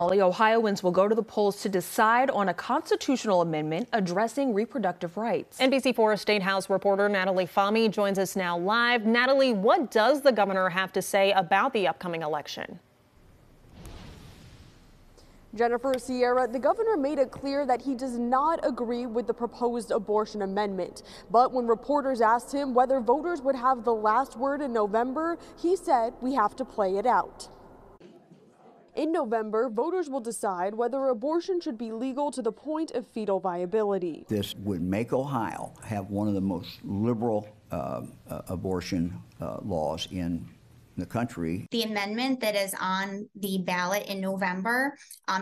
Ohioans will go to the polls to decide on a constitutional amendment addressing reproductive rights. NBC4 State House reporter Natalie Fahmy joins us now live. Natalie, what does the governor have to say about the upcoming election? Jennifer, Sierra, the governor made it clear that he does not agree with the proposed abortion amendment. But when reporters asked him whether voters would have the last word in November, he said we have to play it out. In November, voters will decide whether abortion should be legal to the point of fetal viability. This would make Ohio have one of the most liberal abortion laws in the country. The amendment that is on the ballot in November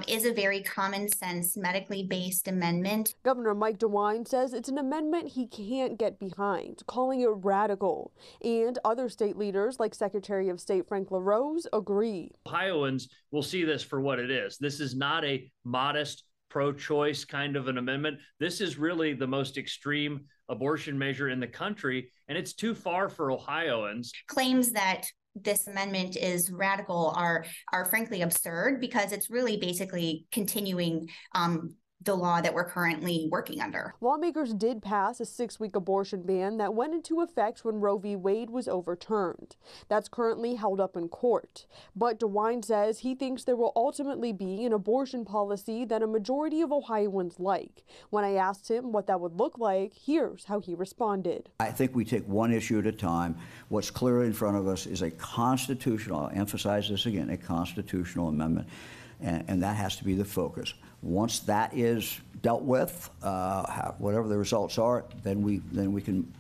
is a very common sense, medically based amendment. Governor DeWine says it's an amendment he can't get behind, calling it radical. And other state leaders like Secretary of State Frank LaRose agree. Ohioans will see this for what it is. This is not a modest pro-choice kind of an amendment. This is really the most extreme abortion measure in the country, and it's too far for Ohioans. Claims that this amendment is radical are frankly absurd, because it's really basically continuing the law that we're currently working under. Lawmakers did pass a 6-week abortion ban that went into effect when Roe v. Wade was overturned. That's currently held up in court. But DeWine says he thinks there will ultimately be an abortion policy that a majority of Ohioans like. When I asked him what that would look like, here's how he responded. I think we take one issue at a time. What's clear in front of us is a constitutional, I'll emphasize this again, a constitutional amendment. And that has to be the focus. Once that is dealt with, whatever the results are, then we can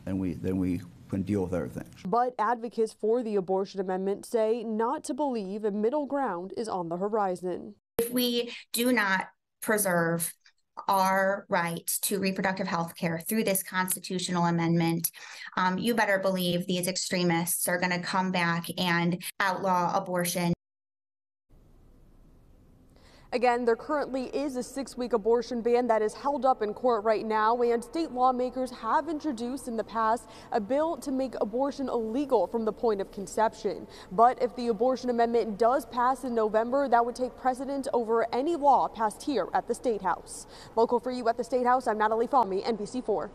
deal with other things. But advocates for the abortion amendment say not to believe a middle ground is on the horizon. If we do not preserve our right to reproductive health care through this constitutional amendment, you better believe these extremists are going to come back and outlaw abortion. Again, there currently is a 6-week abortion ban that is held up in court right now, and state lawmakers have introduced in the past a bill to make abortion illegal from the point of conception. But if the abortion amendment does pass in November, that would take precedent over any law passed here at the State House. Local for you at the State House, I'm Natalie Fahmy, NBC4.